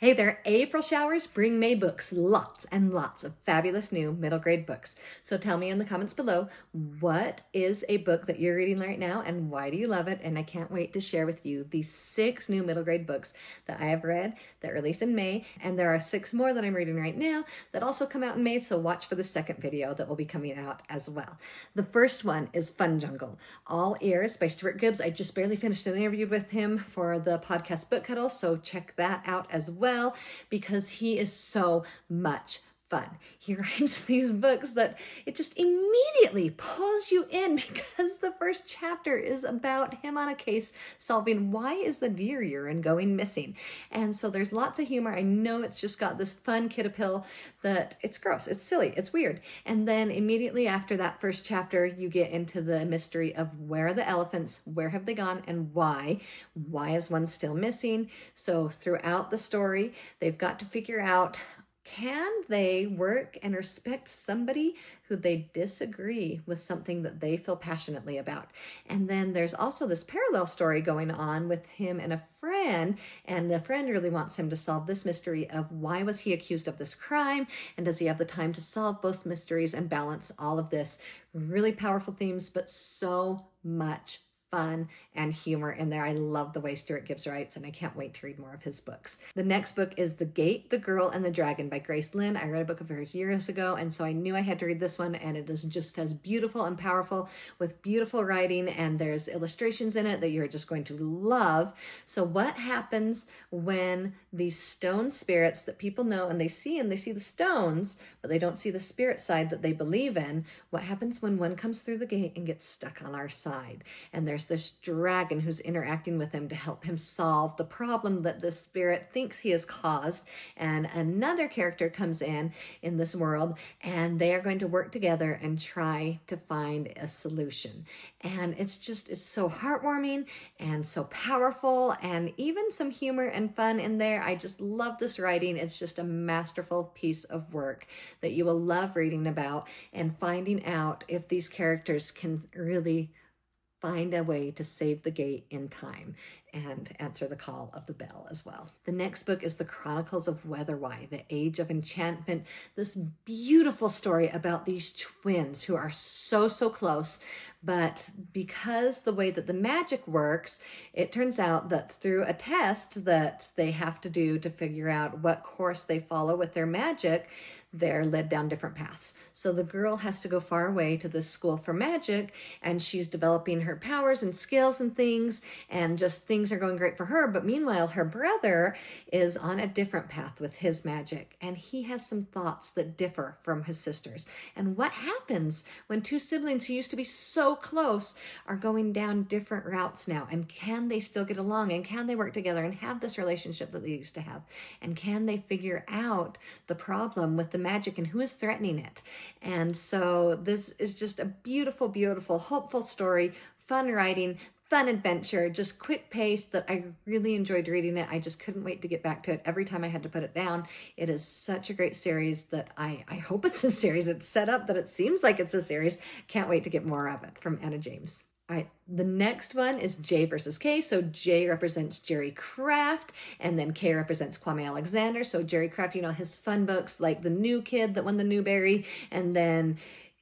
Hey there, April showers bring May books, lots and lots of fabulous new middle grade books. So tell me in the comments below, what is a book that you're reading right now and why do you love it? And I can't wait to share with you these 6 new middle grade books that I have read that release in May. And there are 6 more that I'm reading right now that also come out in May. So watch for the second video that will be coming out as well. The first one is Funjungle, All Ears by Stuart Gibbs. I just barely finished an interview with him for the podcast Book Cuddle. So check that out as well, because he is so much fun. He writes these books that it just immediately pulls you in, because the first chapter is about him on a case solving why is the deer urine going missing. And so there's lots of humor. I know it's just got this fun kid appeal that it's gross, it's silly, it's weird. And then immediately after that first chapter, you get into the mystery of where are the elephants, where have they gone, and why? Why is one still missing? So throughout the story, they've got to figure out, can they work and respect somebody who they disagree with something that they feel passionately about? And then there's also this parallel story going on with him and a friend, and the friend really wants him to solve this mystery of why was he accused of this crime, and does he have the time to solve both mysteries and balance all of this. Really powerful themes, but so much fun and humor in there. I love the way Stuart Gibbs writes, and I can't wait to read more of his books. The next book is The Gate, the Girl, and the Dragon by Grace Lynn. I read a book of hers years ago, and so I knew I had to read this one, and it is just as beautiful and powerful with beautiful writing, and there's illustrations in it that you're just going to love. So what happens when these stone spirits that people know and they see the stones, but they don't see the spirit side that they believe in? What happens when one comes through the gate and gets stuck on our side? And there's this dragon who's interacting with him to help him solve the problem that the spirit thinks he has caused. And another character comes in this world, and they are going to work together and try to find a solution. And it's so heartwarming and so powerful, and even some humor and fun in there. I just love this writing. It's just a masterful piece of work that you will love reading about and finding out if these characters can really find a way to save the gate in time and answer the call of the bell as well. The next book is The Chronicles of Whetherwhy, The Age of Enchantment. This beautiful story about these twins who are so close, but because the way that the magic works, it turns out that through a test that they have to do to figure out what course they follow with their magic, they're led down different paths. So the girl has to go far away to this school for magic, and she's developing her powers and skills and things, and just things are going great for her. But meanwhile, her brother is on a different path with his magic, and he has some thoughts that differ from his sisters. And what happens when 2 siblings who used to be so close are going down different routes now? And can they still get along? And can they work together and have this relationship that they used to have? And can they figure out the problem with the magic and who is threatening it? And so this is just a beautiful, beautiful, hopeful story, fun writing, fun adventure, just quick pace that I really enjoyed reading it. I just couldn't wait to get back to it every time I had to put it down. It is such a great series that I hope it's a series. It's set up that it seems like it's a series. Can't wait to get more of it from Anna James. All right, the next one is J versus K. So J represents Jerry Craft, and then K represents Kwame Alexander. So Jerry Craft, you know, his fun books like The New Kid that won the Newbery, and then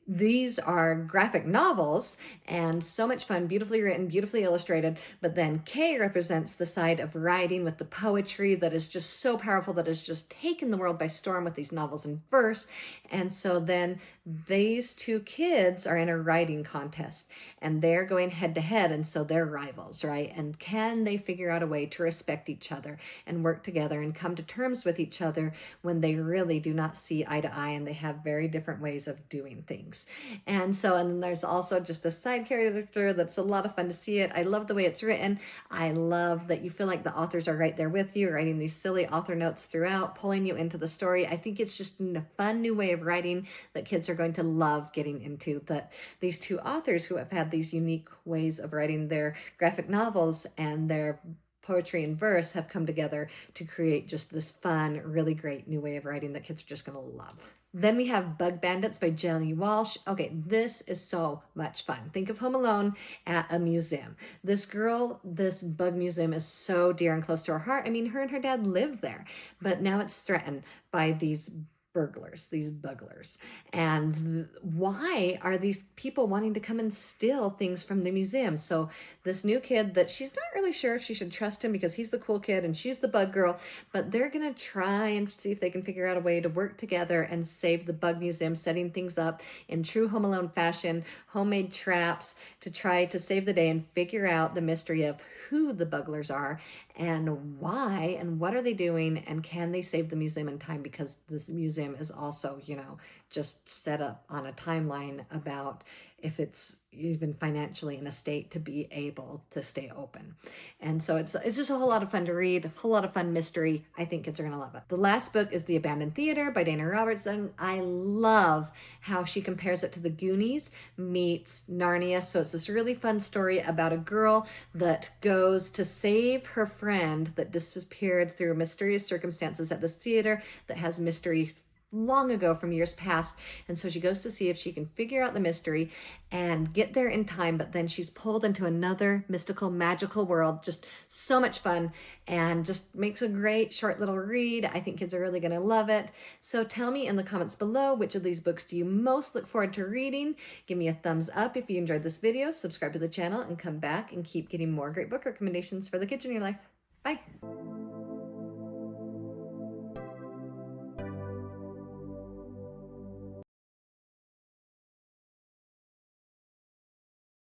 these are graphic novels and so much fun, beautifully written, beautifully illustrated. But then K represents the side of writing with the poetry that is just so powerful, that has just taken the world by storm with these novels in verse. And so then these 2 kids are in a writing contest, and they're going head to head, and so they're rivals, right? And can they figure out a way to respect each other and work together and come to terms with each other when they really do not see eye to eye and they have very different ways of doing things? And then there's also just a side character that's a lot of fun to see it. I love the way it's written. I love that you feel like the authors are right there with you, writing these silly author notes throughout, pulling you into the story. I think it's just a fun new way of writing that kids are going to love getting into, that these 2 authors who have had these unique ways of writing their graphic novels and their poetry and verse have come together to create just this fun, really great new way of writing that kids are just going to love. Then we have Bug Bandits by Jenni Walsh. Okay, this is so much fun. Think of Home Alone at a museum. This bug museum is so dear and close to her heart. I mean, her and her dad lived there, but now it's threatened by these bugglers. And why are these people wanting to come and steal things from the museum? So this new kid that she's not really sure if she should trust him because he's the cool kid and she's the bug girl, but they're gonna try and see if they can figure out a way to work together and save the bug museum, setting things up in true Home Alone fashion, homemade traps to try to save the day and figure out the mystery of who the bugglers are and why and what are they doing and can they save the museum in time, because this museum is also, you know, just set up on a timeline about if it's even financially in a state to be able to stay open. And so it's just a whole lot of fun to read, a whole lot of fun mystery. I think kids are gonna love it. The last book is The Abandoned Theater by Dana Robertson. I love how she compares it to the Goonies meets Narnia. So it's this really fun story about a girl that goes to save her friend that disappeared through mysterious circumstances at this theater that has mystery long ago from years past. And so she goes to see if she can figure out the mystery and get there in time, but then she's pulled into another mystical, magical world. Just so much fun and just makes a great short little read. I think kids are really gonna love it. So tell me in the comments below, which of these books do you most look forward to reading? Give me a thumbs up if you enjoyed this video, subscribe to the channel, and come back and keep getting more great book recommendations for the kids in your life. Bye.